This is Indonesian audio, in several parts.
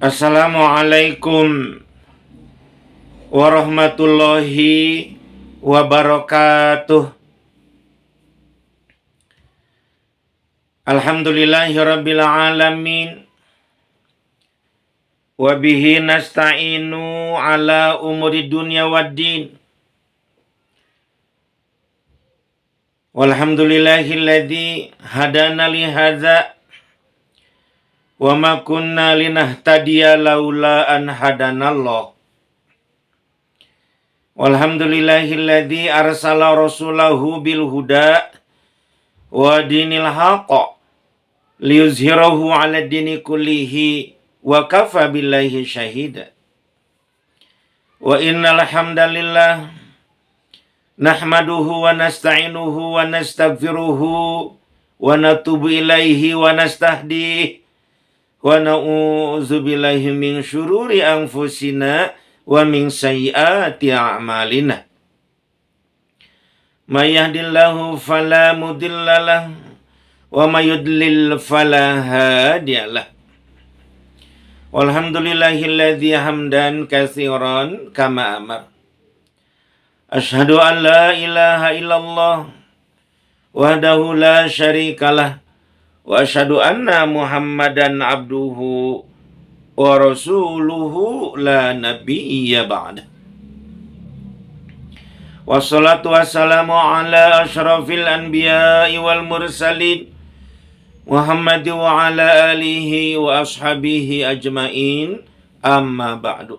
Assalamualaikum warahmatullahi wabarakatuh. Alhamdulillahirabbil alamin. Wa bihi nasta'inu ala umuri dunya waddin. Walhamdulillahilladzi hadana li hadza wa ma kunna linahtadiya laula an hadanallah. Walhamdulillahilladzi arsala rasulahu bil huda wa dinil haqq liyuzhirahu 'ala dini kullihi wa kafa billahi syahida. Wa innal hamdalillah nahmaduhu wa nasta'inuhu wa nastaghfiruhu wa natubu ilaihi wa nastahdihi wa na'udzu billahi min syururi anfusina wa min sayyiati a'malina. May yahdihillahu fala mudhillalah wa may yudlil fala hadiyalah. Walhamdulillahilladzi hamdan katsiran kama amar. Asyhadu an la ilaha illallah wahdahu la syarikalah wa asyhadu anna Muhammadan abduhu wa rasuluhu la nabiyya ba'da. Wassalatu wassalamu ala asyrafil anbiya'i wal mursalin Muhammad wa ala alihi wa ashabihi ajmain, amma ba'du.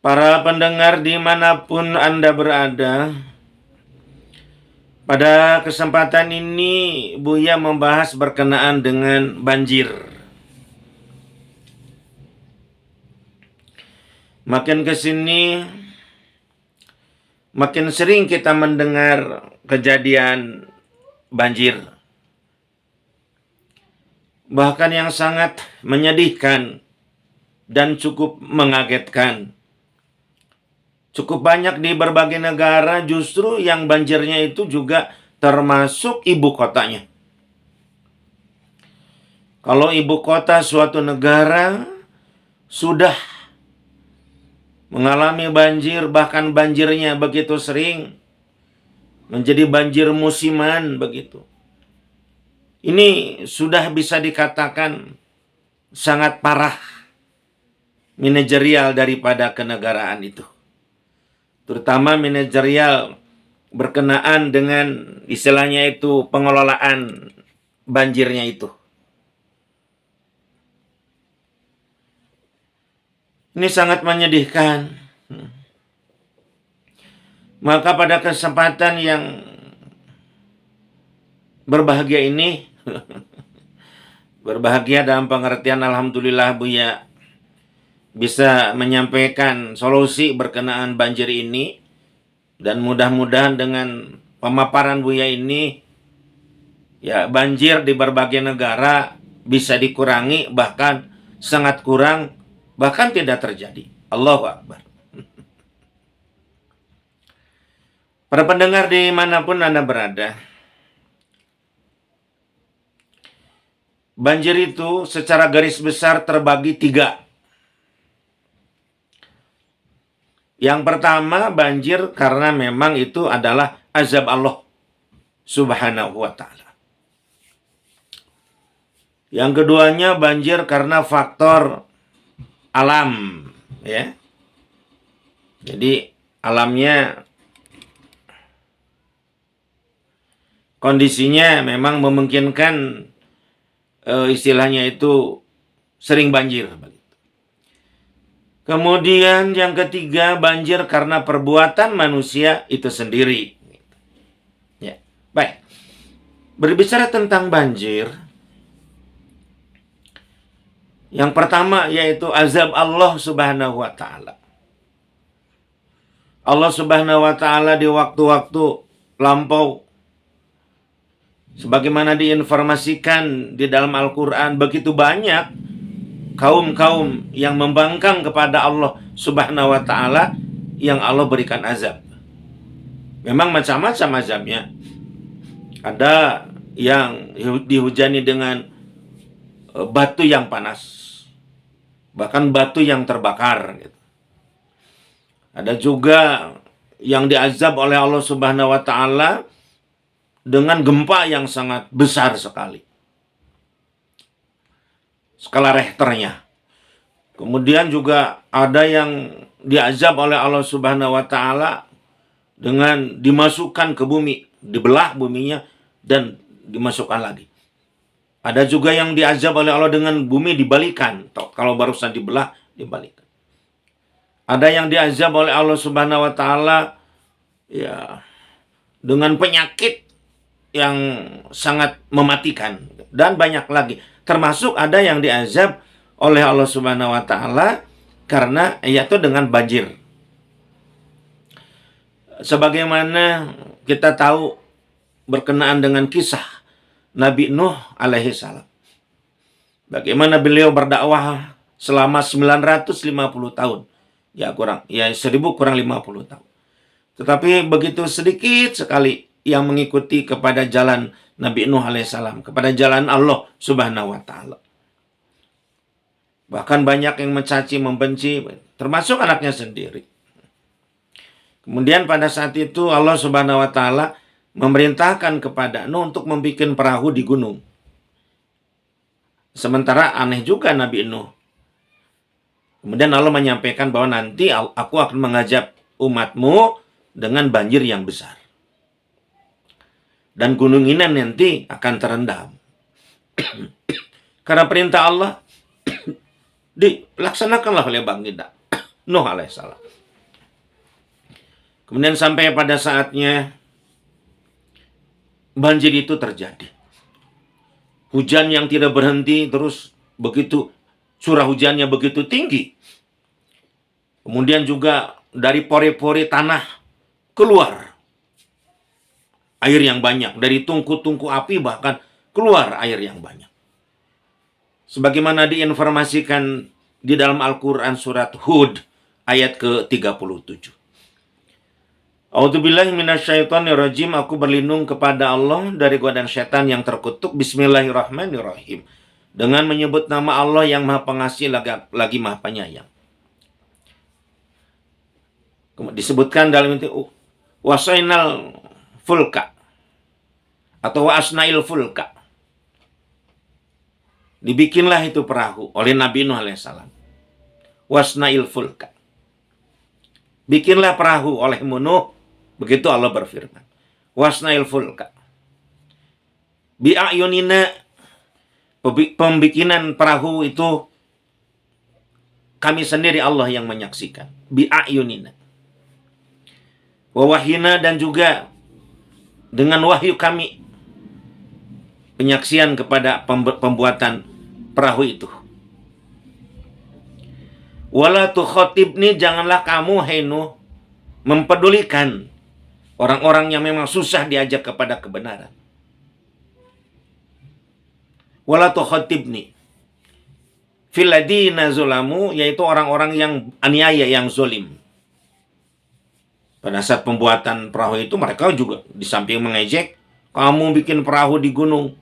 Para pendengar dimanapun Anda berada, pada kesempatan ini Buya membahas berkenaan dengan banjir. Makin kesini, makin sering kita mendengar kejadian banjir. Bahkan yang sangat menyedihkan dan cukup mengagetkan. Cukup banyak di berbagai negara justru yang banjirnya itu juga termasuk ibu kotanya. Kalau ibu kota suatu negara sudah mengalami banjir, bahkan banjirnya begitu sering, menjadi banjir musiman begitu. Ini sudah bisa dikatakan sangat parah manajerial daripada kenegaraan itu. Terutama manajerial berkenaan dengan istilahnya itu pengelolaan banjirnya itu. Ini sangat menyedihkan. Maka pada kesempatan yang berbahagia ini, berbahagia dalam pengertian alhamdulillah Buya bisa menyampaikan solusi berkenaan banjir ini, dan mudah-mudahan dengan pemaparan Buya ini ya banjir di berbagai negara bisa dikurangi, bahkan sangat kurang, bahkan tidak terjadi. Allahu Akbar. Para pendengar dimanapun Anda berada, banjir itu secara garis besar terbagi 3. Yang pertama, banjir karena memang itu adalah azab Allah Subhanahu wa ta'ala. Yang keduanya, banjir karena faktor alam, ya. Jadi alamnya, kondisinya memang memungkinkan istilahnya itu sering banjir. Kemudian yang ketiga, banjir karena perbuatan manusia itu sendiri. Ya, baik. Berbicara tentang banjir, yang pertama yaitu azab Allah Subhanahu wa ta'ala. Allah Subhanahu wa ta'ala di waktu-waktu lampau, sebagaimana diinformasikan di dalam Al-Quran, begitu banyak kaum-kaum yang membangkang kepada Allah Subhanahu wa ta'ala yang Allah berikan azab. Memang macam-macam azabnya. Ada yang dihujani dengan batu yang panas, bahkan batu yang terbakar gitu. Ada juga yang diazab oleh Allah Subhanahu wa taala dengan gempa yang sangat besar sekali. Skala Richternya. Kemudian juga ada yang diazab oleh Allah Subhanahu wa taala dengan dimasukkan ke bumi, dibelah buminya dan dimasukkan lagi. Ada juga yang diazab oleh Allah dengan bumi dibalikan. Kalau barusan dibelah, dibalikan. Ada yang diazab oleh Allah Subhanahu wa taala ya dengan penyakit yang sangat mematikan dan banyak lagi. Termasuk ada yang diazab oleh Allah Subhanahu wa taala karena yaitu dengan banjir. Sebagaimana kita tahu berkenaan dengan kisah Nabi Nuh alaihi salam. Bagaimana beliau berdakwah selama 950 tahun. Ya 1000 kurang 50 tahun. Tetapi begitu sedikit sekali yang mengikuti kepada jalan Nabi Nuh alaihissalam, kepada jalan Allah Subhanahu wa taala. Bahkan banyak yang mencaci, membenci, termasuk anaknya sendiri. Kemudian pada saat itu Allah Subhanahu wa taala memerintahkan kepada Nuh untuk membuat perahu di gunung. Sementara aneh juga Nabi Nuh. Kemudian Allah menyampaikan bahwa nanti aku akan mengajak umatmu dengan banjir yang besar. Dan gunung ini nanti akan terendam. Karena perintah Allah dilaksanakanlah oleh baginda Nuh alaihissalam. Kemudian sampai pada saatnya banjir itu terjadi. Hujan yang tidak berhenti terus begitu, curah hujannya begitu tinggi. Kemudian juga dari pori-pori tanah keluar air yang banyak. Dari tungku-tungku api bahkan keluar air yang banyak. Sebagaimana diinformasikan di dalam Al-Quran surat Hud ayat ke-37. A'udzubillahi minasyaitonirrajim. Aku berlindung kepada Allah dari godaan setan yang terkutuk. Bismillahirrahmanirrahim. Dengan menyebut nama Allah yang Maha Pengasih lagi Maha Penyayang. Disebutkan dalam itu wasainal fulka atau wasnail fulka. Dibikinlah itu perahu oleh Nabi Nuh alaihissalam. Wasnail fulka. Bikinlah perahu oleh Nuh. Begitu Allah berfirman. Wasnail fulka. Bi'ayunina. Pembikinan perahu itu kami sendiri Allah yang menyaksikan. Bi'ayunina. Wawahina dan juga dengan wahyu kami. Penyaksian kepada pembuatan perahu itu. Wala tukhotibni, janganlah kamu hai Nuh mempedulikan orang-orang yang memang susah diajak kepada kebenaran. Wala tukhotibni fil ladina zulamu, yaitu orang-orang yang aniaya, yang zolim. Pada saat pembuatan perahu itu mereka juga di samping mengejek, kamu bikin perahu di gunung,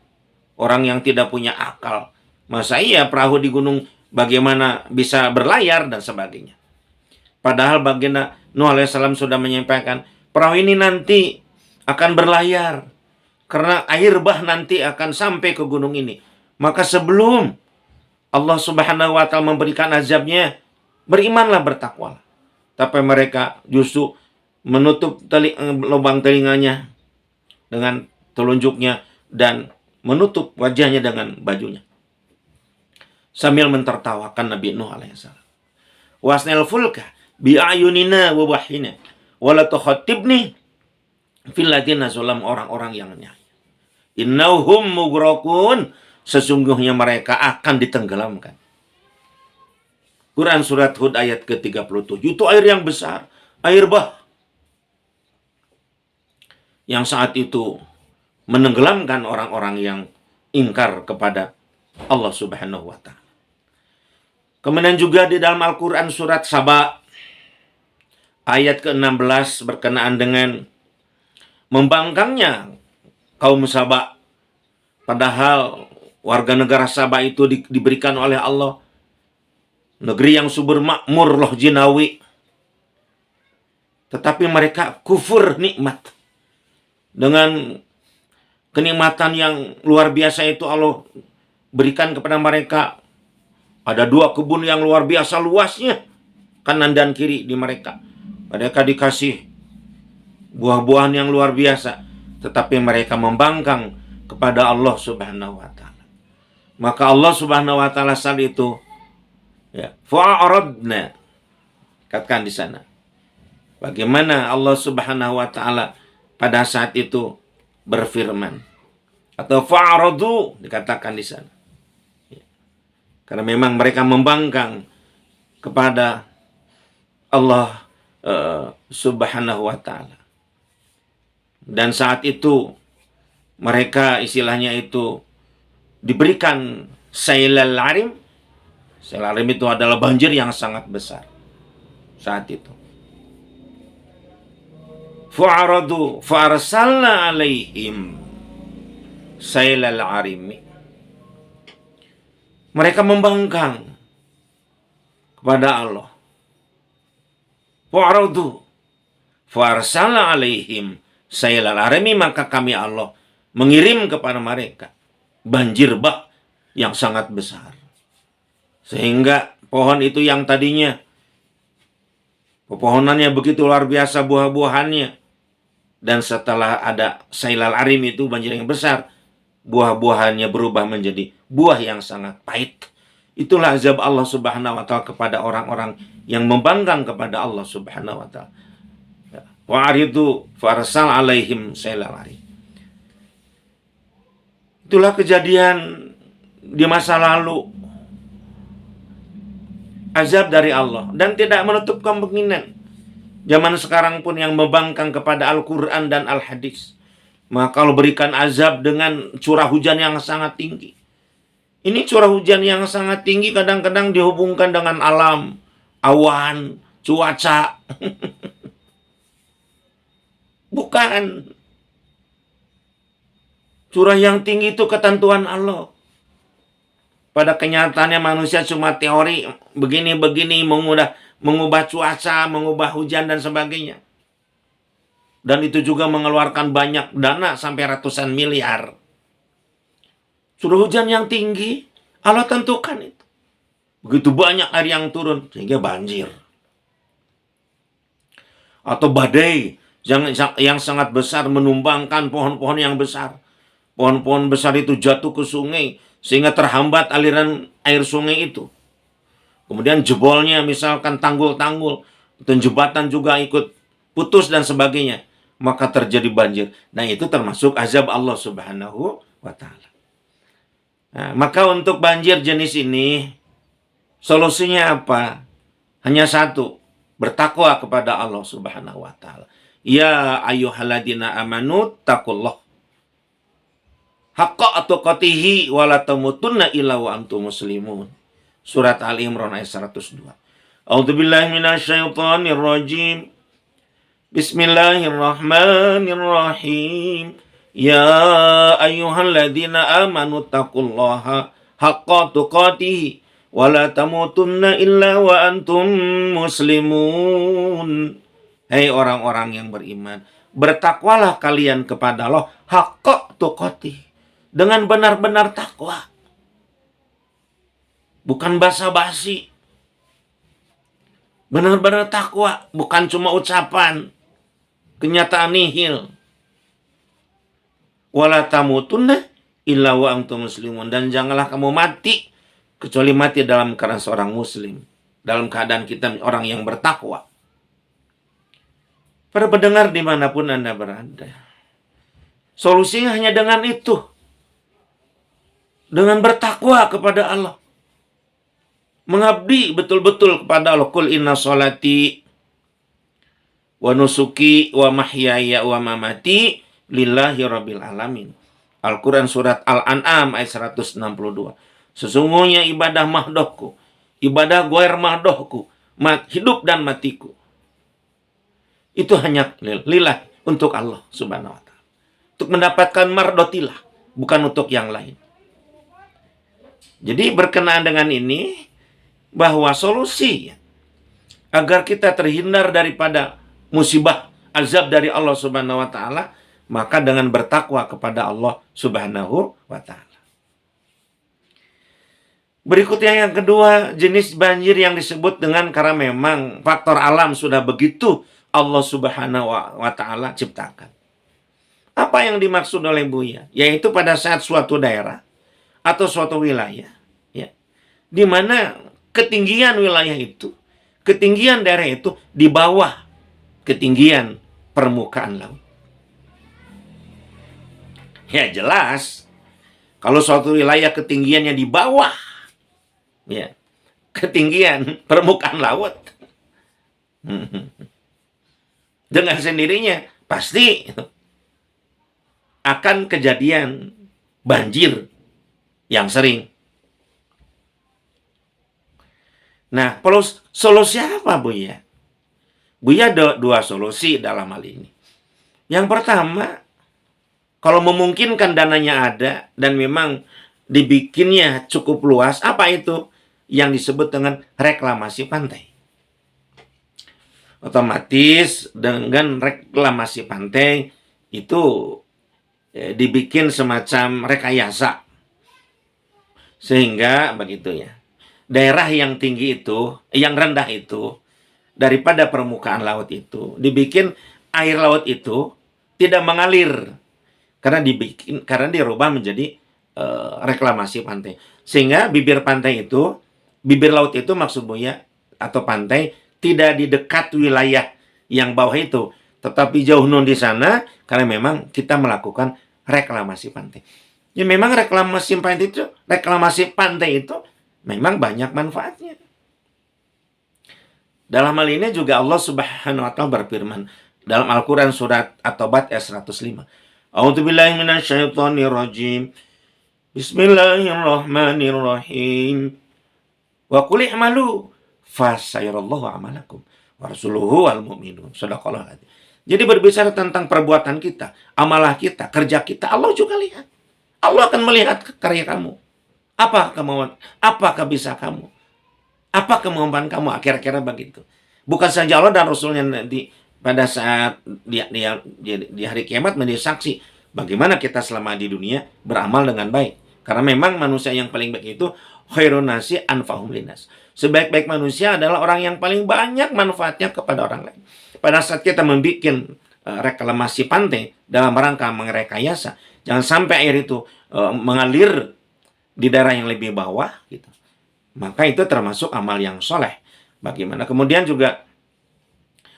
orang yang tidak punya akal. Masa iya perahu di gunung bagaimana bisa berlayar dan sebagainya. Padahal baginda Nuh alaihissalam sudah menyampaikan, perahu ini nanti akan berlayar. Karena air bah nanti akan sampai ke gunung ini. Maka sebelum Allah Subhanahu wa ta'ala memberikan azabnya, berimanlah, bertakwalah. Tapi mereka justru menutup lubang telinganya dengan telunjuknya dan menutup wajahnya dengan bajunya. Sambil mentertawakan Nabi Nuh alaihissalam. Wasnal fulka bi'ayunina wa wahina wala tukhatibni fil ladina zulam, orang-orang yang nyai. Innahum mughraqun, sesungguhnya mereka akan ditenggelamkan. Quran surat Hud ayat ke-37. Itu air yang besar, air bah, yang saat itu menenggelamkan orang-orang yang ingkar kepada Allah Subhanahu wa ta'ala. Kemudian juga di dalam Al-Quran surat Saba ayat ke-16 berkenaan dengan membangkangnya kaum Saba. Padahal warga negara Sabah itu diberikan oleh Allah negeri yang subur makmur loh jinawi. Tetapi mereka kufur nikmat. Dengan kenikmatan yang luar biasa itu Allah berikan kepada mereka. Ada 2 kebun yang luar biasa luasnya, kanan dan kiri di mereka. Mereka dikasih buah-buahan yang luar biasa, tetapi mereka membangkang kepada Allah Subhanahu wa taala. Maka Allah Subhanahu wa taala saat itu ya, fa'aradna, katakan di sana. Bagaimana Allah Subhanahu wa taala pada saat itu berfirman, atau fa'aradu dikatakan di sana. Karena memang mereka membangkang kepada Allah Subhanahu wa taala. Dan saat itu mereka istilahnya itu diberikan sailal arim. Sailal arim itu adalah banjir yang sangat besar saat itu. Fa'aradu fa'arsalna alaihim sailal arimi. Mereka membangkang kepada Allah. Fa'aradu fa'arsalna alaihim sailal arimi, maka kami Allah mengirim kepada mereka banjir bah yang sangat besar. Sehingga pohon itu yang tadinya pepohonannya begitu luar biasa buah-buahannya, dan setelah ada sailal arim itu banjir yang besar, buah-buahannya berubah menjadi buah yang sangat pahit. Itulah azab Allah Subhanahu wa taala kepada orang-orang yang membangkang kepada Allah Subhanahu wa taala. Wa aridu farsal alaihim sailal arim. Itulah kejadian di masa lalu, azab dari Allah, dan tidak menutup kemungkinan zaman sekarang pun yang membangkang kepada Al-Quran dan Al-Hadis, maka kalau berikan azab dengan curah hujan yang sangat tinggi. Ini curah hujan yang sangat tinggi kadang-kadang dihubungkan dengan alam, awan, cuaca. Bukan. Curah yang tinggi itu ketentuan Allah. Pada kenyataannya manusia cuma teori begini-begini, mengubah cuaca, mengubah hujan dan sebagainya. Dan itu juga mengeluarkan banyak dana sampai ratusan miliar. Curah hujan yang tinggi, Allah tentukan itu. Begitu banyak air yang turun, sehingga banjir. Atau badai yang sangat besar menumbangkan pohon-pohon yang besar. Pohon-pohon besar itu jatuh ke sungai, sehingga terhambat aliran air sungai itu. Kemudian jebolnya misalkan tanggul-tanggul, dan jembatan juga ikut putus dan sebagainya. Maka terjadi banjir. Nah, itu termasuk azab Allah Subhanahu wa ta'ala. Nah, maka untuk banjir jenis ini, solusinya apa? Hanya satu, bertakwa kepada Allah Subhanahu wa ta'ala. Ya ayyuhalladzina amanu taqullah haqqa tuqatihi wa la tamutunna illa wa antum muslimun. Surat Ali Imran ayat 102. A'udzubillahi minasyaitonir rajim. Bismillahirrahmanirrahim. Ya ayyuhalladzina amanu taqullaha haqqa tuqatihi wa la tamutunna illa wa antum muslimun. Hei orang-orang yang beriman, bertakwalah kalian kepada Allah haqqa tuqatihi, dengan benar-benar takwa. Bukan basa-basi. Benar-benar takwa, bukan cuma ucapan, kenyataan nihil. Wala tamutunna illa wa antum muslimun, dan janganlah kamu mati kecuali mati dalam keadaan seorang muslim, dalam keadaan kita orang yang bertakwa. Para pendengar dimanapun Anda berada, solusinya hanya dengan itu, dengan bertakwa kepada Allah, mengabdi betul-betul kepada Allah. Qul inna sholati wa nusuki wa mahyaya wa mamati lillahi rabbil alamin. Al-Quran surat Al-An'am ayat 162. Sesungguhnya ibadah mahdohku, ibadah goer mahdohku, hidup dan matiku, itu hanya lillah, untuk Allah Subhanahu wa ta'ala. Untuk mendapatkan mardotilah, bukan untuk yang lain. Jadi berkenaan dengan ini, bahwa solusi agar kita terhindar daripada musibah azab dari Allah Subhanahu wa taala, maka dengan bertakwa kepada Allah Subhanahu wa taala. Berikutnya yang kedua, jenis banjir yang disebut dengan karena memang faktor alam sudah begitu Allah Subhanahu wa taala ciptakan. Apa yang dimaksud oleh Buya? Yaitu pada saat suatu daerah atau suatu wilayah, ya, di mana ketinggian wilayah itu, ketinggian daerah itu di bawah ketinggian permukaan laut. Ya jelas, kalau suatu wilayah ketinggiannya di bawah, ya, ketinggian permukaan laut, dengan sendirinya pasti akan kejadian banjir yang sering. Nah, solusi apa, Buya? Buya ada dua solusi dalam hal ini. Yang pertama, kalau memungkinkan dananya ada dan memang dibikinnya cukup luas, apa itu? Yang disebut dengan reklamasi pantai. Otomatis dengan reklamasi pantai itu dibikin semacam rekayasa. Sehingga begitu ya. Daerah yang tinggi itu, yang rendah itu, daripada permukaan laut itu, dibikin air laut itu tidak mengalir. Karena dirubah menjadi reklamasi pantai. Sehingga bibir laut itu maksud Buya, atau pantai, tidak di dekat wilayah yang bawah itu. Tetapi jauh non di sana, karena memang kita melakukan reklamasi pantai. Ya memang reklamasi pantai itu memang banyak manfaatnya. Dalam hal ini juga Allah Subhanahu wa taala berfirman dalam Al-Qur'an surat At-Taubah ayat 105. A'udzubillahi minasyaitonirrajim. Bismillahirrahmanirrahim. Wa qul i'malu fasayarallahu amalakum wa rasuluhu wal mu'minun. Shadaqallahu adzim. Jadi berbicara tentang perbuatan kita, amalah kita, kerja kita, Allah juga lihat. Allah akan melihat karya kamu. Apa kemauan? Apakah bisa kamu? Apa kemampuan kamu? Kira-kira begitu. Bukan saja Allah dan Rasulnya nanti pada saat di hari kiamat menjadi saksi bagaimana kita selama di dunia beramal dengan baik. Karena memang manusia yang paling baik itu khairun nasi anfa'hum linnas. Sebaik-baik manusia adalah orang yang paling banyak manfaatnya kepada orang lain. Pada saat kita membuat reklamasi pantai dalam rangka merekayasa, jangan sampai air itu mengalir di daerah yang lebih bawah gitu. Maka itu termasuk amal yang soleh. Bagaimana? Kemudian juga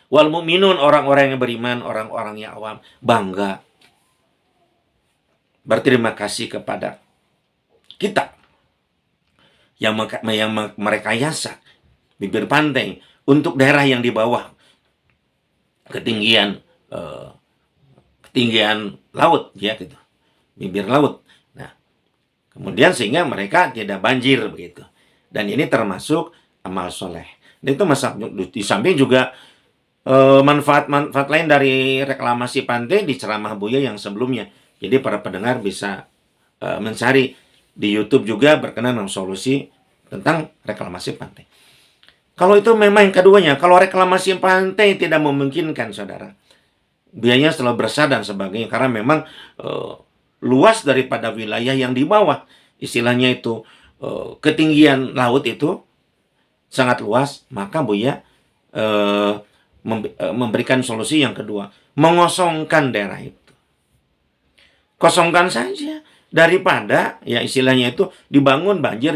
wal mu'minun, orang-orang yang beriman, orang-orang yang awam bangga, berterima kasih kepada kita yang merekayasa bibir pantai untuk daerah yang di bawah ketinggian laut, ya gitu, bibir laut. Kemudian sehingga mereka tidak banjir begitu. Dan ini termasuk amal soleh. Dan itu di samping juga manfaat-manfaat lain dari reklamasi pantai di ceramah Buya yang sebelumnya. Jadi para pendengar bisa mencari di YouTube juga berkenaan dengan solusi tentang reklamasi pantai. Kalau itu memang yang keduanya, kalau reklamasi pantai tidak memungkinkan, saudara, Buyanya selalu bersah dan sebagainya, karena memang luas daripada wilayah yang di bawah, istilahnya itu ketinggian laut itu sangat luas, maka Buya memberikan solusi yang kedua, mengosongkan daerah itu. Kosongkan saja daripada ya istilahnya itu dibangun banjir,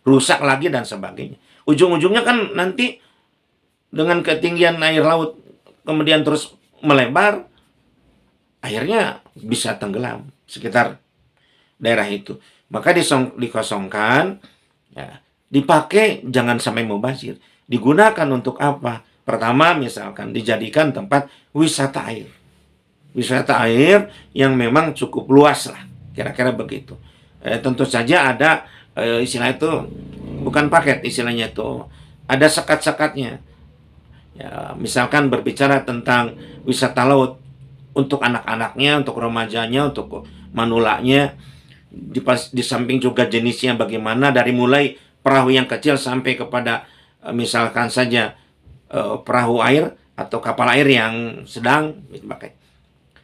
rusak lagi dan sebagainya. Ujung-ujungnya kan nanti dengan ketinggian air laut kemudian terus melebar, akhirnya bisa tenggelam sekitar daerah itu. Maka dikosongkan, ya, dipakai jangan sampai mubazir. Digunakan untuk apa? Pertama, misalkan dijadikan tempat wisata air. Wisata air yang memang cukup luas lah, kira-kira begitu. Tentu saja ada istilah itu bukan paket, istilahnya itu ada sekat-sekatnya. Ya, misalkan berbicara tentang wisata laut untuk anak-anaknya, untuk remajanya, untuk manulanya, Di samping juga jenisnya bagaimana, dari mulai perahu yang kecil sampai kepada misalkan saja perahu air atau kapal air yang sedang dipakai.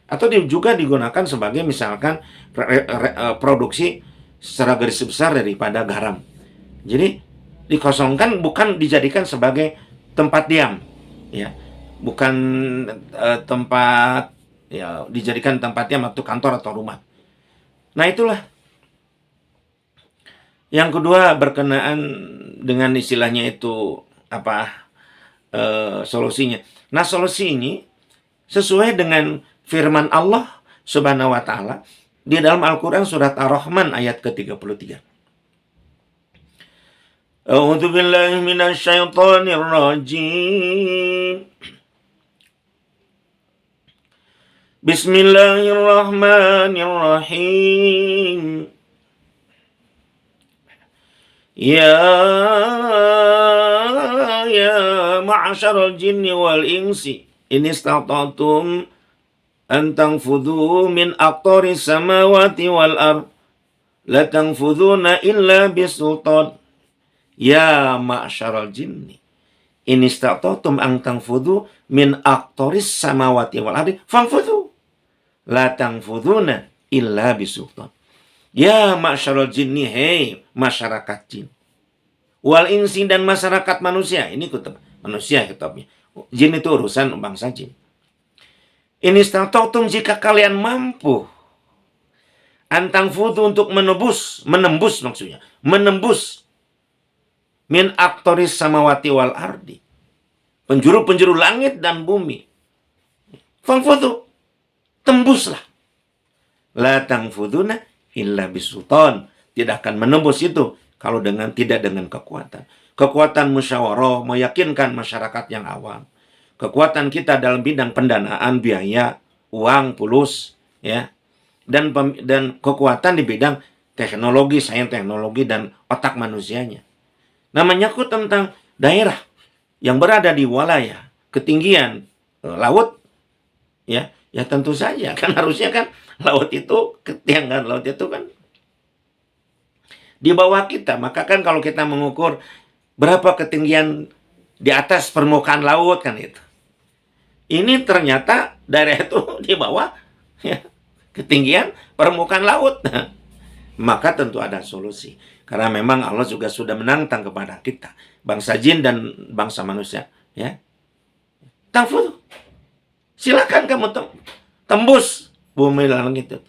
Atau juga digunakan sebagai misalkan produksi secara garis besar daripada garam. Jadi dikosongkan, bukan dijadikan sebagai tempat diam, ya, bukan tempat, ya, dijadikan tempat diam atau kantor atau rumah. Nah, itulah. Yang kedua berkenaan dengan istilahnya itu apa, solusinya. Nah, solusi ini sesuai dengan firman Allah Subhanahu wa taala di dalam Al-Qur'an surat Ar-Rahman ayat ke-33. A'udzu billahi minasyaitonir rajim. Bismillahirrahmanirrahim. Ya ma'asyaral jinni wal insi in istata'tum an tanfudhu min aqtaris samawati wal ard la tanfudhuna illa bisultan. Ya ma'asyaral jinni in istata'tum an tanfudhu min aqtaris samawati wal ard fanfudhu la tanfudhuna illa bisultan. Ya ma'asyaral jinni, hei masyarakat jin, wal insi dan masyarakat manusia. Ini manusia kitabnya. Jin itu urusan bangsa jin. Ini statautum, jika kalian mampu, antang fudu, untuk menembus maksudnya, menembus min aktoris samawati wal ardi, penjuru-penjuru langit dan bumi. Fangfudu, tembuslah. La tangfuduna illa bisultan, tidak akan menembus itu kalau tidak dengan kekuatan. Kekuatan musyawarah, meyakinkan masyarakat yang awam. Kekuatan kita dalam bidang pendanaan, biaya, uang, pulus, ya. Dan kekuatan di bidang teknologi, sains teknologi, dan otak manusianya. Nah, menyangkut tentang daerah yang berada di wilayah ketinggian laut, ya tentu saja kan harusnya kan laut itu, ketinggian laut itu kan di bawah kita. Maka kan kalau kita mengukur berapa ketinggian di atas permukaan laut kan itu. Ini ternyata daerah itu di bawah, ya, ketinggian permukaan laut. Maka tentu ada solusi. Karena memang Allah juga sudah menantang kepada kita, bangsa jin dan bangsa manusia, ya. Tafud. Silakan kamu tembus bumi langit itu.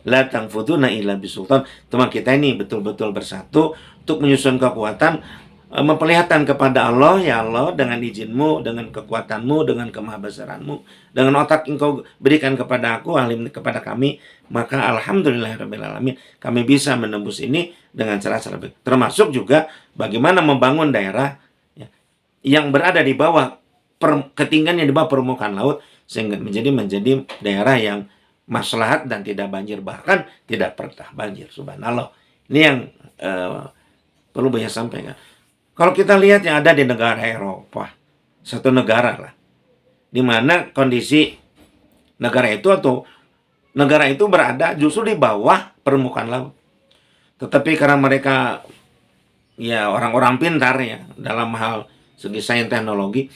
La tangfuduna illa bisultan. Teman kita ini betul-betul bersatu untuk menyusun kekuatan, memperlihatkan kepada Allah, ya Allah, dengan izinmu, dengan kekuatanmu, dengan kemahabesaranmu, dengan otak engkau berikan kepada aku, alim kepada kami, maka alhamdulillahirabbil alamin, kami bisa menembus ini dengan cara-cara baik. Termasuk juga bagaimana membangun daerah, ya, yang berada di bawah ketinggian yang di bawah permukaan laut, sehingga menjadi daerah yang maslahat dan tidak banjir, bahkan tidak pernah banjir. Subhanallah. Ini yang perlu banyak sampaikan. Kalau kita lihat yang ada di negara Eropa, satu negara lah, di mana kondisi negara itu berada justru di bawah permukaan laut. Tetapi karena mereka, ya, orang-orang pintar, ya, dalam hal segi sains teknologi,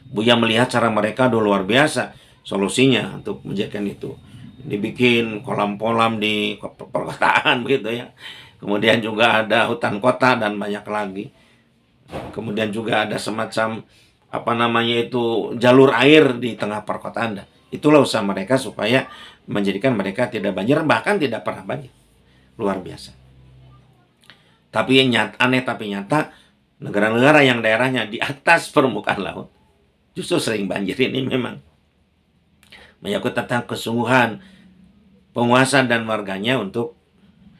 Buya melihat cara mereka luar biasa solusinya untuk menjadikan itu. Dibikin kolam-kolam di perkotaan begitu, ya. Kemudian juga ada hutan kota dan banyak lagi. Kemudian juga ada semacam jalur air di tengah perkotaan. Itulah usaha mereka supaya menjadikan mereka tidak banjir, bahkan tidak pernah banjir. Luar biasa. Tapi nyata negara-negara yang daerahnya di atas permukaan laut justru sering banjir. Ini memang menyangkut tentang kesungguhan penguasa dan warganya untuk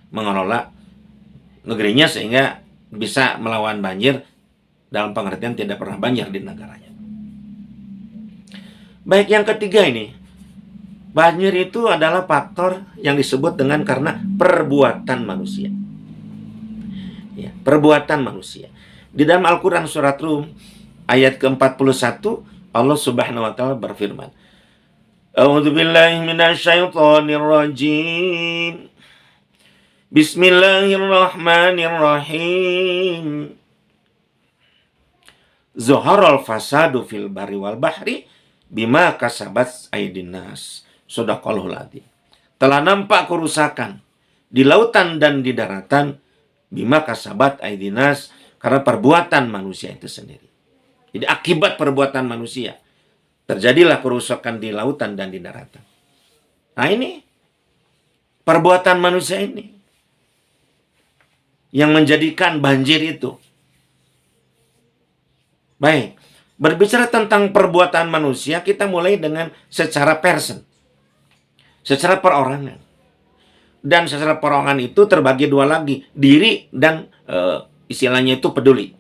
mengelola negerinya sehingga bisa melawan banjir, dalam pengertian tidak pernah banjir di negaranya. Baik, yang ketiga ini, banjir itu adalah faktor yang disebut dengan karena perbuatan manusia. Ya, perbuatan manusia. Di dalam Al-Quran surat Rum ayat ke-41, Allah Subhanahu wa taala berfirman, A'udzu billahi minasyaitonir rajim. Bismillahirrahmanirrahim. Zuharul fasadu fil bari wal bahri bima kasabat aydin nas. Shadaqallahul adzim. Telah nampak kerusakan di lautan dan di daratan bima kasabat aydin nas, karena perbuatan manusia itu sendiri. Jadi akibat perbuatan manusia terjadilah kerusakan di lautan dan di daratan. Nah, ini perbuatan manusia ini yang menjadikan banjir itu. Baik, berbicara tentang perbuatan manusia, kita mulai dengan secara person, secara perorangan. Dan secara perorangan itu terbagi dua lagi, diri dan istilahnya itu peduli.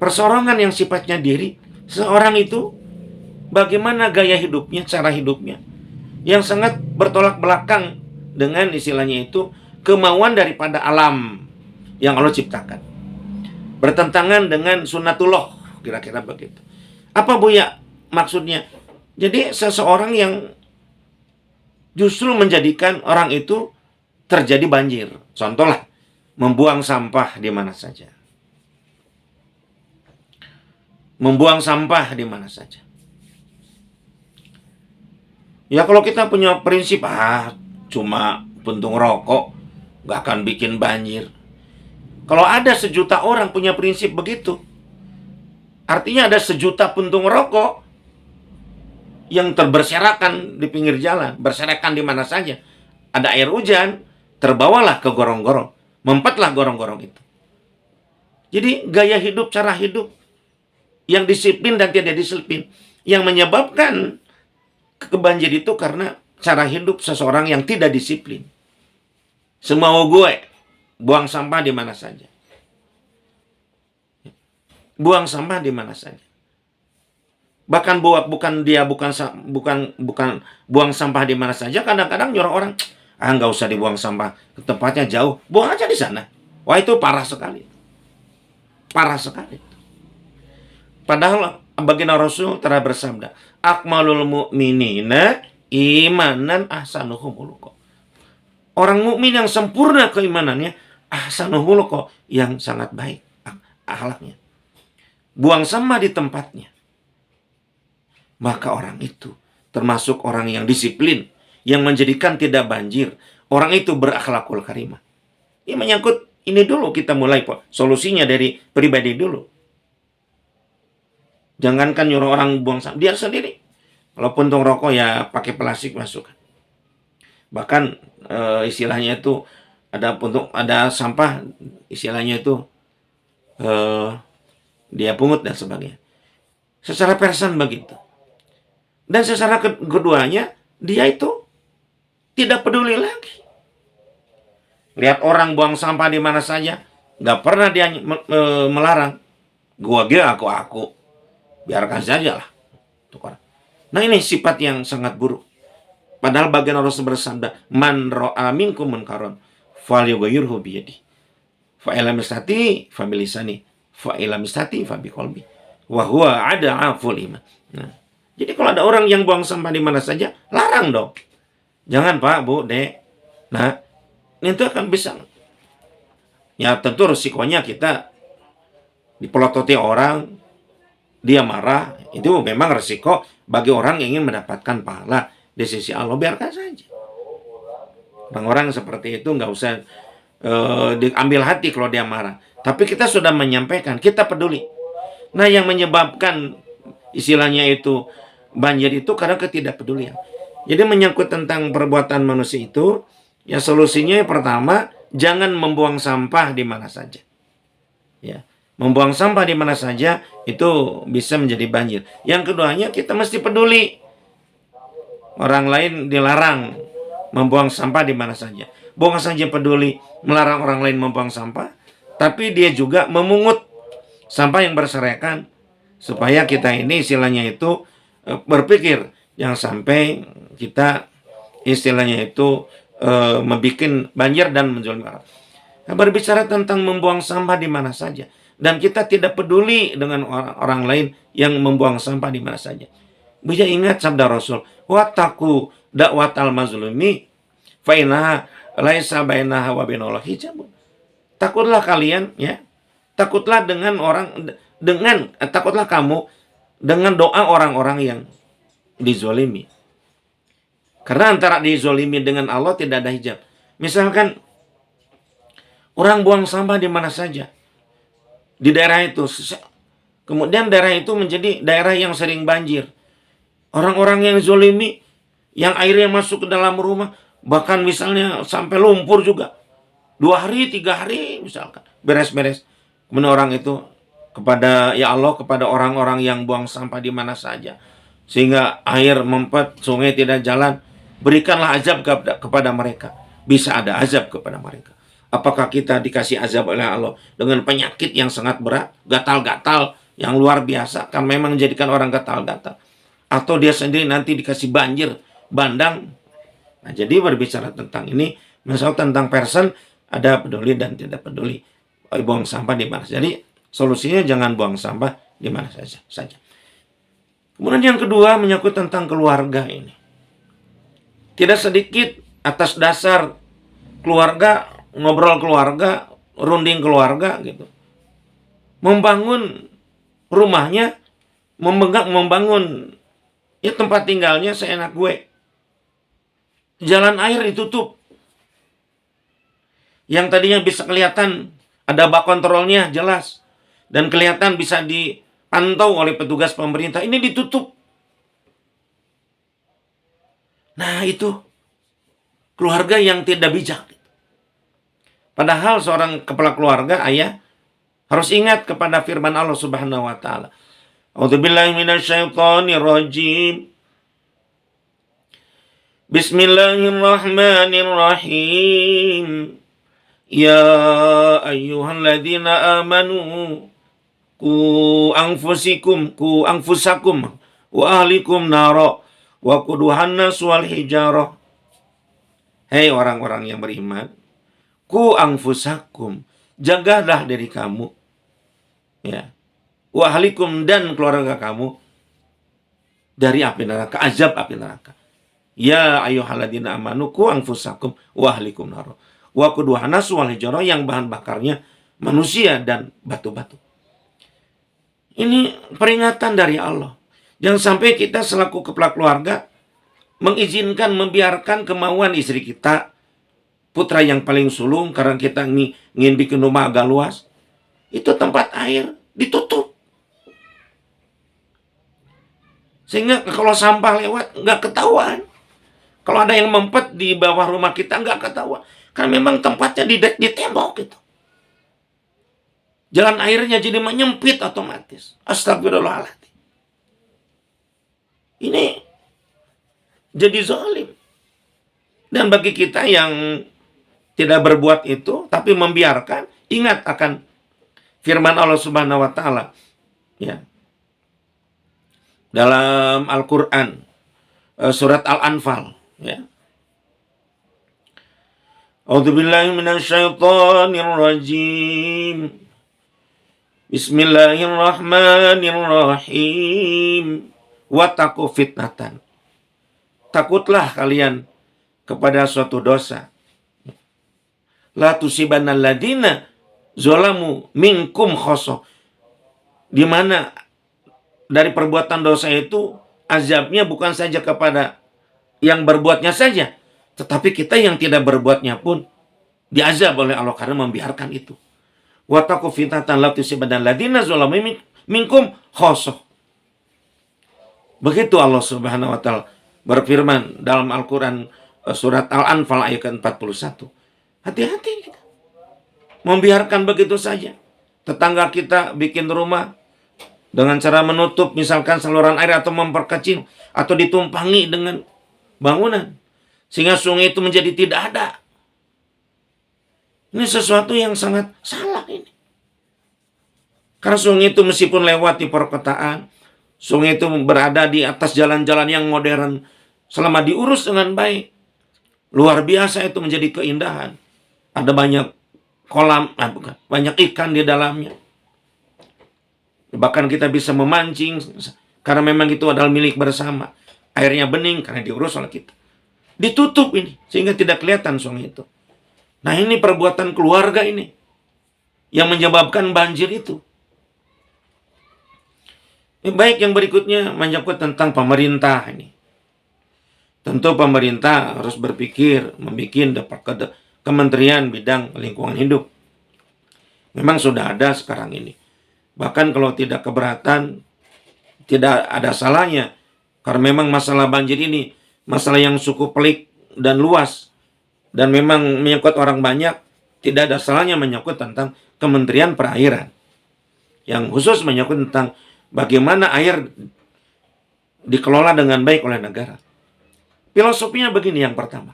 Perseorangan yang sifatnya diri, seorang itu bagaimana gaya hidupnya, cara hidupnya, yang sangat bertolak belakang dengan istilahnya itu kemauan daripada alam yang Allah ciptakan. Bertentangan dengan sunnatullah, kira-kira begitu. Apa Buya maksudnya? Jadi seseorang yang justru menjadikan orang itu terjadi banjir. Contohlah, membuang sampah di mana saja. Membuang sampah di mana saja. Ya kalau kita punya prinsip, cuma puntung rokok, gak akan bikin banjir. Kalau ada 1 juta orang punya prinsip begitu, artinya ada 1 juta puntung rokok yang terberserakan di pinggir jalan, berserakan di mana saja. Ada air hujan, terbawalah ke gorong-gorong, mempetlah gorong-gorong itu. Jadi gaya hidup, cara hidup yang disiplin dan tidak disiplin, yang menyebabkan kebanjir itu karena cara hidup seseorang yang tidak disiplin. Semau gue, buang sampah di mana saja. Buang sampah di mana saja. Bahkan bukan buang sampah di mana saja. Kadang-kadang nyuruh orang, nggak usah dibuang sampah, ke tempatnya jauh, buang aja di sana. Wah, itu parah sekali. Parah sekali. Padahal baginda Rasul telah bersabda, akmalul mu'minina imanan ahsanuhum khuluqa. Orang mukmin yang sempurna keimanannya, ahsanuhum khuluqa, yang sangat baik akhlaknya. Buang sampah di tempatnya. Maka orang itu termasuk orang yang disiplin, yang menjadikan tidak banjir. Orang itu berakhlakul karimah. Ini menyangkut ini dulu, kita mulai solusinya dari pribadi dulu. Jangankan nyuruh orang buang sampah, dia sendiri. Kalau puntung rokok ya pakai plastik masukkan. Bahkan istilahnya itu ada sampah, istilahnya itu dia pungut dan sebagainya. Secara person begitu. Dan secara keduanya, dia itu tidak peduli lagi. Lihat orang buang sampah di mana saja, nggak pernah dia melarang. Gua aku. Biarkan saja lah. Nah, ini sifat yang sangat buruk. Padahal bagian Rasul bersabda, man ra'a minkum munkaron falyughayyirhu biyadihi. Fa illam yastati fa bilisani, fa illam yastati fa biqalbi. Wa huwa ad'aful iman. Nah, jadi kalau ada orang yang buang sampah di mana saja, larang dong. Jangan Pak, Bu, Dek. Nah, itu akan bisa. Ya tentu risikonya kita dipelototi orang, dia marah, itu memang resiko bagi orang yang ingin mendapatkan pahala di sisi Allah. Biarkan saja. Orang-orang seperti itu nggak usah diambil hati kalau dia marah. Tapi kita sudah menyampaikan, kita peduli. Nah, yang menyebabkan istilahnya itu banjir itu karena ketidakpedulian. Jadi menyangkut tentang perbuatan manusia itu, ya solusinya yang pertama, jangan membuang sampah di mana saja. Ya. Membuang sampah di mana saja itu bisa menjadi banjir. Yang keduanya, kita mesti peduli. Orang lain dilarang membuang sampah di mana saja. Bukan saja peduli melarang orang lain membuang sampah, tapi dia juga memungut sampah yang berserakan, supaya kita ini istilahnya itu berpikir yang sampai kita istilahnya itu membuat banjir dan menjolimi orang. Nah, berbicara tentang membuang sampah di mana saja, dan kita tidak peduli dengan orang lain yang membuang sampah di mana saja. Bisa ingat sabda Rasul, wattaqu da'watal mazlumi fa innaha laisa bainaha wa bainallah hijabun. Takutlah kalian, ya. Takutlah takutlah kamu dengan doa orang-orang yang dizolimi. Karena antara dizolimi dengan Allah tidak ada hijab. Misalkan orang buang sampah di mana saja di daerah itu, kemudian daerah itu menjadi daerah yang sering banjir. Orang-orang yang zolimi, yang airnya masuk ke dalam rumah, bahkan misalnya sampai lumpur juga. 2 hari, 3 hari misalkan, beres-beres. Kemudian orang itu kepada, ya Allah, kepada orang-orang yang buang sampah di mana saja, sehingga air mempet, sungai tidak jalan, berikanlah azab kepada mereka. Bisa ada azab kepada mereka. Apakah kita dikasih azab oleh Allah dengan penyakit yang sangat berat, gatal-gatal, yang luar biasa, kan memang menjadikan orang gatal-gatal. Atau dia sendiri nanti dikasih banjir, bandang. Nah, jadi berbicara tentang ini, misalnya tentang person, ada peduli dan tidak peduli. Buang sampah di mana. Jadi solusinya jangan buang sampah di mana saja. Kemudian yang kedua menyangkut tentang keluarga ini. Tidak sedikit atas dasar keluarga, ngobrol keluarga, runding keluarga gitu. Membangun rumahnya, membangun ya tempat tinggalnya seenak gue. Jalan air ditutup. Yang tadinya bisa kelihatan ada bak kontrolnya jelas dan kelihatan bisa dipantau oleh petugas pemerintah, ini ditutup. Nah, itu keluarga yang tidak bijak. Padahal seorang kepala keluarga, ayah, harus ingat kepada firman Allah Subhanahu wa taala. A'udzubillahi minasyaitonirrajim. Bismillahirrahmanirrahim. Ya ayyuhalladzina amanu ku anfusakum wa ahlikum nara wa quduhan nas wal hijarah. Hei orang-orang yang beriman, ku anfusakum, jagalah diri kamu, ya, wa ahlikum, dan keluarga kamu dari api neraka, azab api neraka. Ya ayyuhalladzina amanu ku anfusakum wa ahlikum nara wa quduhan nas wal hijarah, yang bahan bakarnya manusia dan batu-batu. Ini peringatan dari Allah. Jangan sampai kita selaku kepala keluarga mengizinkan, membiarkan kemauan istri kita, putra yang paling sulung, karena kita ingin bikin rumah agak luas, itu tempat air ditutup. Sehingga kalau sampah lewat nggak ketahuan. Kalau ada yang mempet di bawah rumah kita nggak ketahuan. Karena memang tempatnya di tembok gitu. Jalan airnya jadi menyempit otomatis. Astagfirullahaladzim. Ini jadi zalim. Dan bagi kita yang tidak berbuat itu, tapi membiarkan, ingat akan firman Allah Subhanahu wa taala, ya, dalam Al-Qur'an, surat Al-Anfal, ya. A'udzubillahi minasyaitonirrajim. Bismillahirrahmanirrahim. Wattaqu fitnatan. Takutlah kalian kepada suatu dosa. La tusibannal ladina zalamu minkum khosoh. Di mana dari perbuatan dosa itu azabnya bukan saja kepada yang berbuatnya saja, tetapi kita yang tidak berbuatnya pun diazab oleh Allah karena membiarkan itu. Wattaqu fitnatan la tusibannal ladina zalamu minkum khosoh. Begitu Allah Subhanahu wa taala berfirman dalam Al-Quran, surat Al-Anfal ayat ke-41. Hati-hati kita. Membiarkan begitu saja. Tetangga kita bikin rumah dengan cara menutup misalkan saluran air atau memperkecil atau ditumpangi dengan bangunan sehingga sungai itu menjadi tidak ada. Ini sesuatu yang sangat salah ini. Karena sungai itu meskipun lewat di perkotaan, sungai itu berada di atas jalan-jalan yang modern, selama diurus dengan baik, luar biasa itu menjadi keindahan. Ada banyak kolam, banyak ikan di dalamnya. Bahkan kita bisa memancing, karena memang itu adalah milik bersama. Airnya bening karena diurus oleh kita. Ditutup ini, sehingga tidak kelihatan sungai itu. Nah, ini perbuatan keluarga ini yang menyebabkan banjir itu. Baik, yang berikutnya menyangkut tentang pemerintah ini. Tentu pemerintah harus berpikir membuat kementerian bidang lingkungan hidup. Memang sudah ada sekarang ini. Bahkan kalau tidak keberatan, tidak ada salahnya. Karena memang masalah banjir ini masalah yang cukup pelik dan luas. Dan memang menyangkut orang banyak, tidak ada salahnya menyangkut tentang Kementerian Perairan. Yang khusus menyangkut tentang bagaimana air dikelola dengan baik oleh negara. Filosofinya begini yang pertama.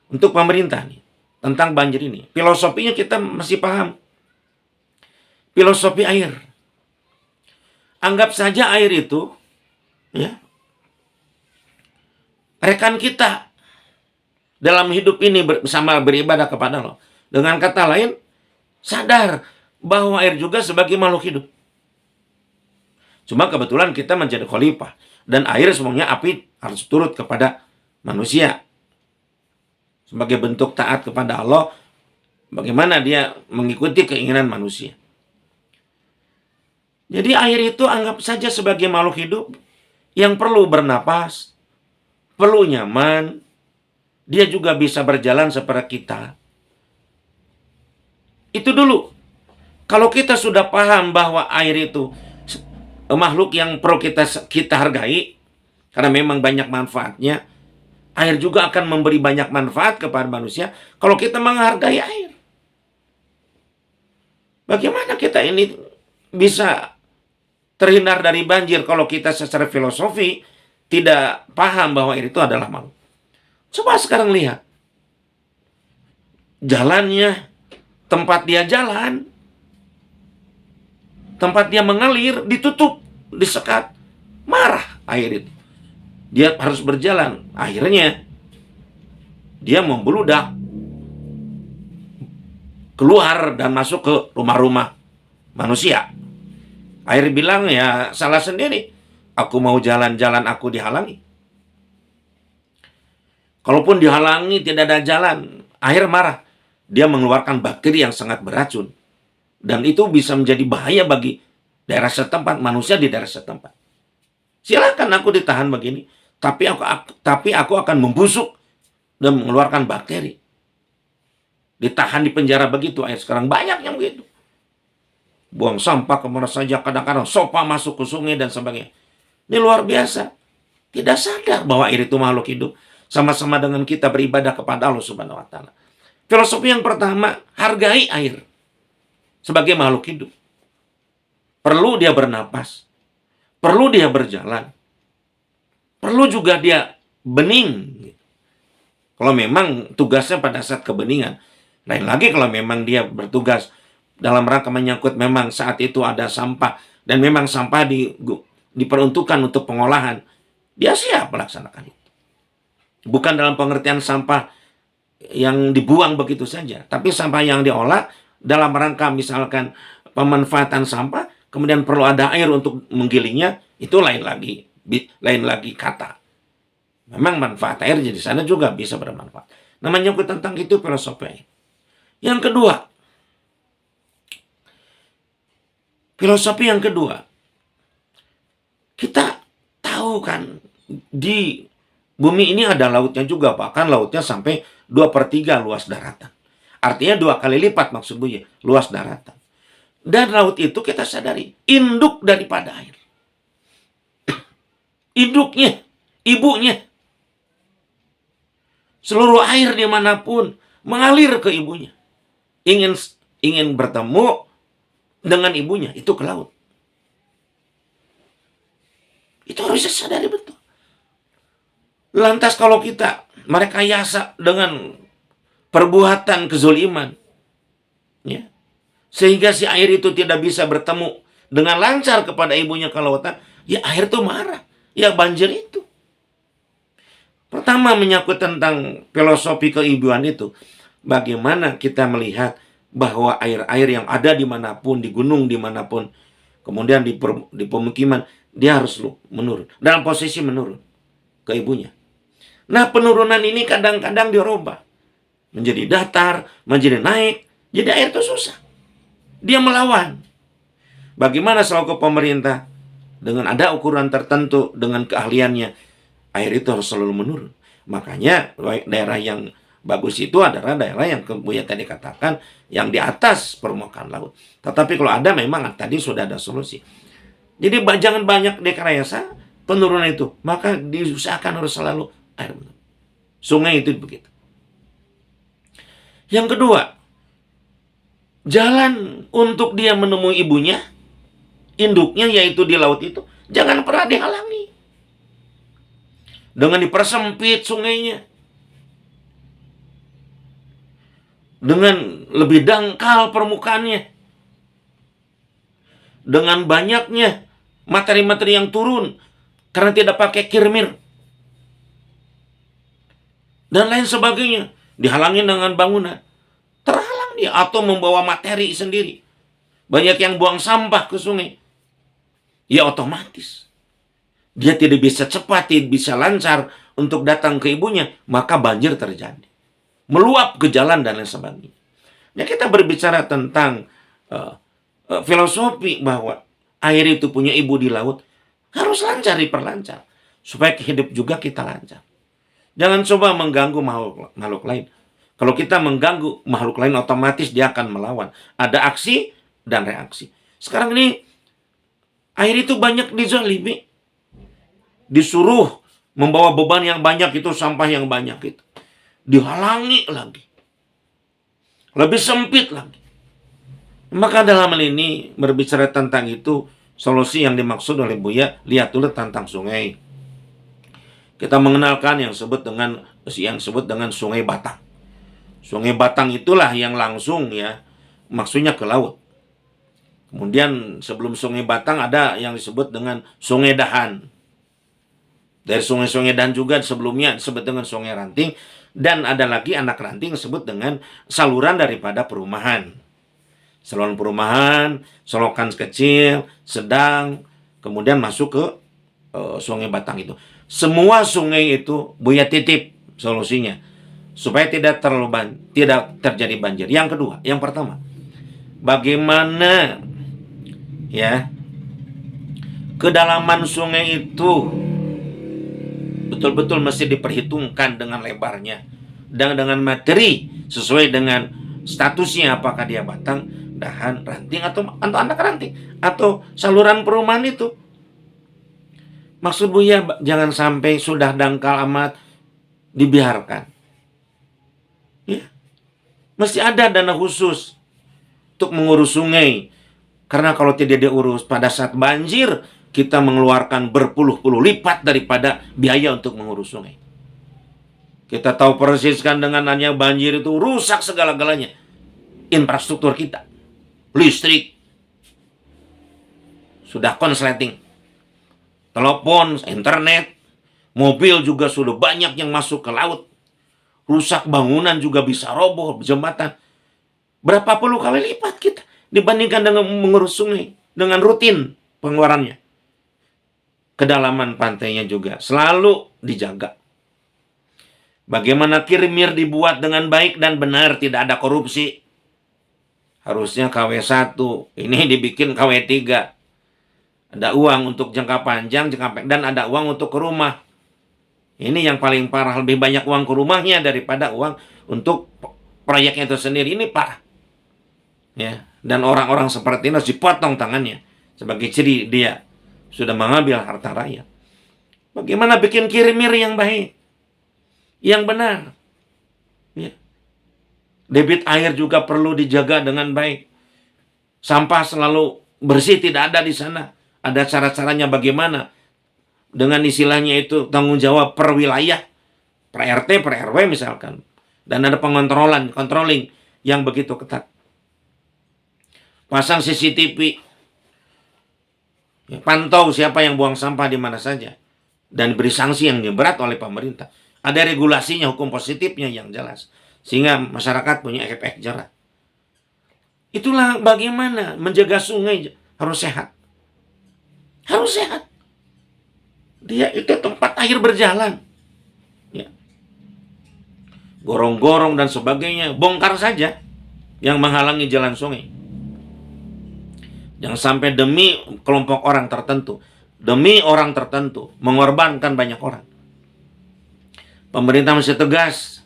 Untuk pemerintah nih, tentang banjir ini. Filosofinya kita masih paham. Filosofi air. Anggap saja air itu, ya, rekan kita dalam hidup ini bersama beribadah kepada Allah. Dengan kata lain, sadar bahwa air juga sebagai makhluk hidup. Cuma kebetulan kita menjadi khalifah. Dan air semuanya api harus turut kepada manusia. Sebagai bentuk taat kepada Allah, bagaimana dia mengikuti keinginan manusia. Jadi air itu anggap saja sebagai makhluk hidup yang perlu bernapas, perlu nyaman, dia juga bisa berjalan seperti kita. Itu dulu. Kalau kita sudah paham bahwa air itu makhluk yang perlu kita hargai, karena memang banyak manfaatnya, air juga akan memberi banyak manfaat kepada manusia kalau kita menghargai air. Bagaimana kita ini bisa terhindar dari banjir kalau kita secara filosofi tidak paham bahwa air itu adalah makhluk? Coba sekarang lihat. Jalannya, tempat dia jalan, tempat dia mengalir, ditutup, disekat. Marah air itu. Dia harus berjalan. Akhirnya, dia membeludak. Keluar dan masuk ke rumah-rumah manusia. Air bilang, ya salah sendiri. Aku mau jalan-jalan, aku dihalangi. Kalaupun dihalangi, tidak ada jalan. Air marah. Dia mengeluarkan bakteri yang sangat beracun. Dan itu bisa menjadi bahaya bagi daerah setempat, manusia di daerah setempat. Silakan aku ditahan begini, tapi aku akan membusuk dan mengeluarkan bakteri. Ditahan di penjara begitu, air sekarang banyak yang begitu. Buang sampah kemana saja, kadang-kadang sopa masuk ke sungai dan sebagainya. Ini luar biasa. Tidak sadar bahwa air itu makhluk hidup. Sama-sama dengan kita beribadah kepada Allah Subhanahu wa Ta'ala. Filosofi yang pertama, hargai air sebagai makhluk hidup. Perlu dia bernapas. Perlu dia berjalan. Perlu juga dia bening. Kalau memang tugasnya pada saat kebeningan. Lain lagi kalau memang dia bertugas dalam rangka menyangkut memang saat itu ada sampah. Dan memang sampah diperuntukkan untuk pengolahan. Dia siap melaksanakan itu. Bukan dalam pengertian sampah yang dibuang begitu saja. Tapi sampah yang diolah dalam rangka misalkan pemanfaatan sampah, kemudian perlu ada air untuk menggilingnya, itu lain lagi kata. Memang manfaat air di sana juga bisa bermanfaat. Namanya tentang itu filosofi. Yang kedua, filosofi yang kedua, kita tahu kan di bumi ini ada lautnya juga, bahkan lautnya sampai 2/3 luas daratan. Artinya 2 kali lipat maksud Buya, luas daratan. Dan laut itu kita sadari, induk daripada air. Induknya, ibunya. Seluruh air dimanapun mengalir ke ibunya. Ingin bertemu dengan ibunya, itu ke laut. Itu harus disadari betul. Lantas kalau kita merekayasa dengan perbuatan kezoliman, ya, sehingga si air itu tidak bisa bertemu dengan lancar kepada ibunya ke lautan, ya air itu marah. Ya banjir itu. Pertama menyangkut tentang filosofi keibuan itu. Bagaimana kita melihat bahwa air-air yang ada dimanapun, di gunung dimanapun, kemudian di pemukiman, dia harus menurun. Dalam posisi menurun ke ibunya. Nah penurunan ini kadang-kadang dirubah. menjadi datar, menjadi naik. Jadi air itu susah. Dia melawan. Bagaimana selaku pemerintah? Dengan ada ukuran tertentu, dengan keahliannya, air itu harus selalu menurun. Makanya daerah yang bagus itu adalah daerah yang Buya tadi katakan, yang di atas permukaan laut. Tetapi kalau ada, memang tadi sudah ada solusi. Jadi jangan banyak rekayasa penurunan itu. Maka diusahakan harus selalu air menurun. Sungai itu begitu. Yang kedua, jalan untuk dia menemui ibunya, induknya yaitu di laut itu, jangan pernah dihalangi dengan dipersempit sungainya, dengan lebih dangkal permukaannya, dengan banyaknya materi-materi yang turun karena tidak pakai kirmir dan lain sebagainya, dihalangi dengan bangunan, terhalang dia, atau membawa materi sendiri. Banyak yang buang sampah ke sungai, ya otomatis dia tidak bisa cepat, tidak bisa lancar untuk datang ke ibunya, maka banjir terjadi, meluap ke jalan dan lain sebagainya. Ya, kita berbicara tentang filosofi bahwa air itu punya ibu di laut, harus lancar, diperlancar supaya hidup juga kita lancar. Jangan coba mengganggu makhluk lain. Kalau kita mengganggu makhluk lain, otomatis dia akan melawan. Ada aksi dan reaksi. Sekarang ini air itu banyak dizalimi, disuruh membawa beban yang banyak, itu sampah yang banyak itu dihalangi lagi, lebih sempit lagi. Maka dalam hal ini berbicara tentang itu, solusi yang dimaksud oleh Buya, lihat dulu tentang sungai. Kita mengenalkan yang disebut dengan Sungai Batang. Sungai Batang itulah yang langsung, ya, maksudnya ke laut. Kemudian sebelum Sungai Batang ada yang disebut dengan Sungai Dahan. Dari Sungai Dahan juga sebelumnya disebut dengan Sungai Ranting. Dan ada lagi anak ranting disebut dengan saluran daripada perumahan. Saluran perumahan, selokan kecil, sedang, kemudian masuk ke Sungai Batang itu. Semua sungai itu Buya titip solusinya supaya tidak terjadi banjir. Yang kedua, yang pertama, bagaimana, ya, kedalaman sungai itu betul-betul mesti diperhitungkan dengan lebarnya dan dengan materi sesuai dengan statusnya, apakah dia batang, dahan, ranting, atau anak ranting, atau saluran perumahan itu. Maksud Buya, jangan sampai sudah dangkal amat dibiarkan. Ya, mesti ada dana khusus untuk mengurus sungai. Karena kalau tidak diurus pada saat banjir, kita mengeluarkan berpuluh-puluh lipat daripada biaya untuk mengurus sungai. Kita tahu persis kan, dengan hanya banjir itu rusak segala-galanya. Infrastruktur kita, listrik, sudah konsleting, telepon, internet, mobil juga sudah banyak yang masuk ke laut. Rusak bangunan juga bisa roboh, jembatan. Berapa puluh kali lipat kita dibandingkan dengan mengurus sungai dengan rutin pengeluarannya. Kedalaman pantainya juga selalu dijaga. Bagaimana kirmir dibuat dengan baik dan benar, tidak ada korupsi. Harusnya KW1, ini dibikin KW3. Ada uang untuk jangka panjang, dan ada uang untuk ke rumah. Ini yang paling parah, lebih banyak uang ke rumahnya daripada uang untuk proyeknya itu sendiri. Ini parah. Ya, dan orang-orang seperti ini harus dipotong tangannya sebagai ciri dia sudah mengambil harta rakyat. Bagaimana bikin kirmir yang baik, yang benar. Ya. Debit air juga perlu dijaga dengan baik. Sampah selalu bersih, tidak ada di sana. Ada cara-caranya bagaimana. Dengan istilahnya itu tanggung jawab per wilayah, per RT, per RW misalkan. Dan ada controlling yang begitu ketat. Pasang CCTV. Ya, pantau siapa yang buang sampah di mana saja. Dan beri sanksi yang berat oleh pemerintah. Ada regulasinya, hukum positifnya yang jelas. Sehingga masyarakat punya efek jerah. Itulah bagaimana menjaga sungai harus sehat. Harus sehat. Dia itu tempat air berjalan. Ya. gorong-gorong dan sebagainya, bongkar saja yang menghalangi jalan sungai. Jangan sampai demi kelompok orang tertentu, demi orang tertentu, mengorbankan banyak orang. Pemerintah mesti tegas,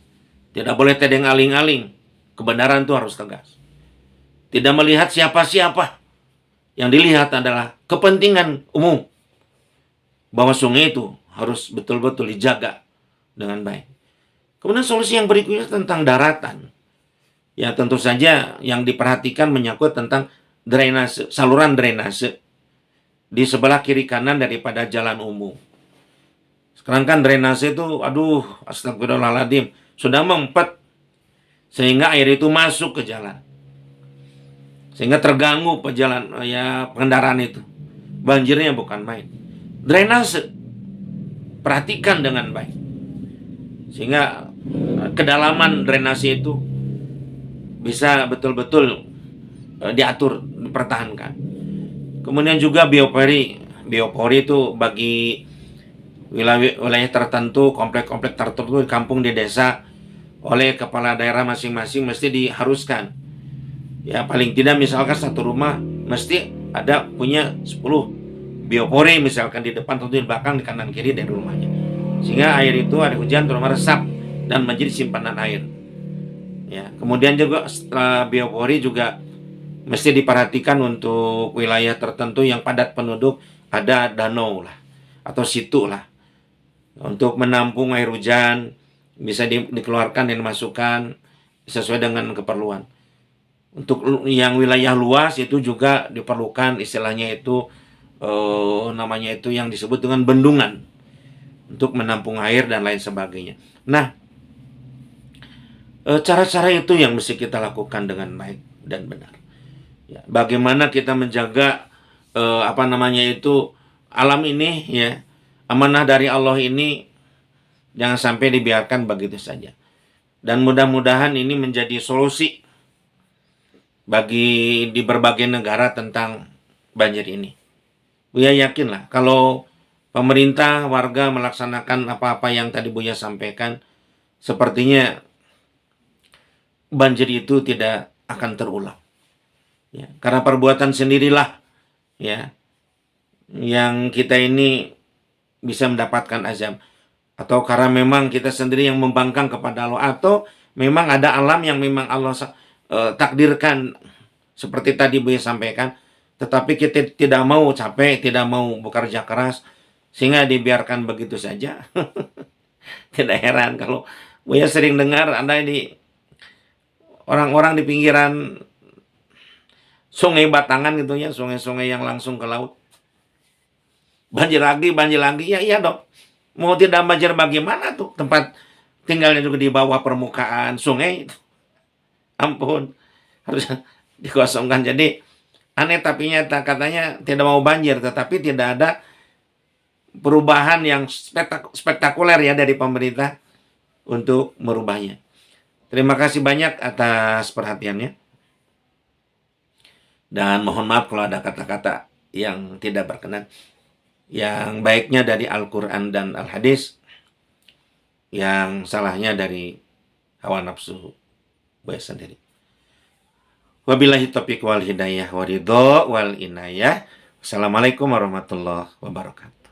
tidak boleh tedeng aling-aling. Kebenaran itu harus tegas. Tidak melihat siapa-siapa. Yang dilihat adalah kepentingan umum. Bahwa sungai itu harus betul-betul dijaga dengan baik. Kemudian solusi yang berikutnya tentang daratan. Ya tentu saja yang diperhatikan menyangkut tentang drainase, saluran drainase di sebelah kiri kanan daripada jalan umum. Sekarang kan drainase itu, aduh, astagfirullahaladzim, sudah mempet sehingga air itu masuk ke jalan, sehingga terganggu pengendaraan itu. Banjirnya bukan main. Drainase perhatikan dengan baik, sehingga kedalaman drainase itu bisa betul-betul diatur, dipertahankan. Kemudian juga biopori itu bagi wilayah tertentu, komplek-komplek tertentu di kampung, di desa, oleh kepala daerah masing-masing mesti diharuskan. Ya paling tidak misalkan satu rumah mesti ada punya 10 biopori misalkan di depan, tentu di belakang, di kanan kiri dari rumahnya. Sehingga air itu ada hujan terus meresap dan menjadi simpanan air. Ya, kemudian juga setelah biopori juga mesti diperhatikan untuk wilayah tertentu yang padat penduduk, ada danau lah atau situ lah untuk menampung air hujan, bisa dikeluarkan dan dimasukkan sesuai dengan keperluan. Untuk yang wilayah luas itu juga diperlukan istilahnya itu namanya itu yang disebut dengan bendungan untuk menampung air dan lain sebagainya. Nah, cara-cara itu yang mesti kita lakukan dengan baik dan benar. Ya, bagaimana kita menjaga alam ini, ya, amanah dari Allah ini jangan sampai dibiarkan begitu saja. Dan mudah-mudahan ini menjadi solusi bagi di berbagai negara tentang banjir ini. Buya yakinlah kalau pemerintah, warga melaksanakan apa-apa yang tadi Buya sampaikan, sepertinya banjir itu tidak akan terulang. Ya, karena perbuatan sendirilah, ya, yang kita ini bisa mendapatkan azab. Atau karena memang kita sendiri yang membangkang kepada Allah, atau memang ada alam yang memang Allah takdirkan seperti tadi Buya sampaikan, tetapi kita tidak mau capek, tidak mau bekerja keras, sehingga dibiarkan begitu saja. Tidak heran kalau Buya sering dengar ada di orang-orang di pinggiran sungai Batangan gitu ya, sungai-sungai yang langsung ke laut. Banjir lagi, ya iya dong. Mau tidak banjir bagaimana tuh? Tempat tinggalnya juga di bawah permukaan sungai. Ampun, harus dikosongkan. Jadi aneh tapi nyata, katanya tidak mau banjir, tetapi tidak ada perubahan yang spektakuler ya dari pemerintah untuk merubahnya. Terima kasih banyak atas perhatiannya. Dan mohon maaf kalau ada kata-kata yang tidak berkenan. Yang baiknya dari Al-Quran dan Al-Hadis, yang salahnya dari hawa nafsu Buya sendiri. Wabillahi taufiq wal hidayah wa ridho wal inayah. Wassalamualaikum warahmatullahi wabarakatuh.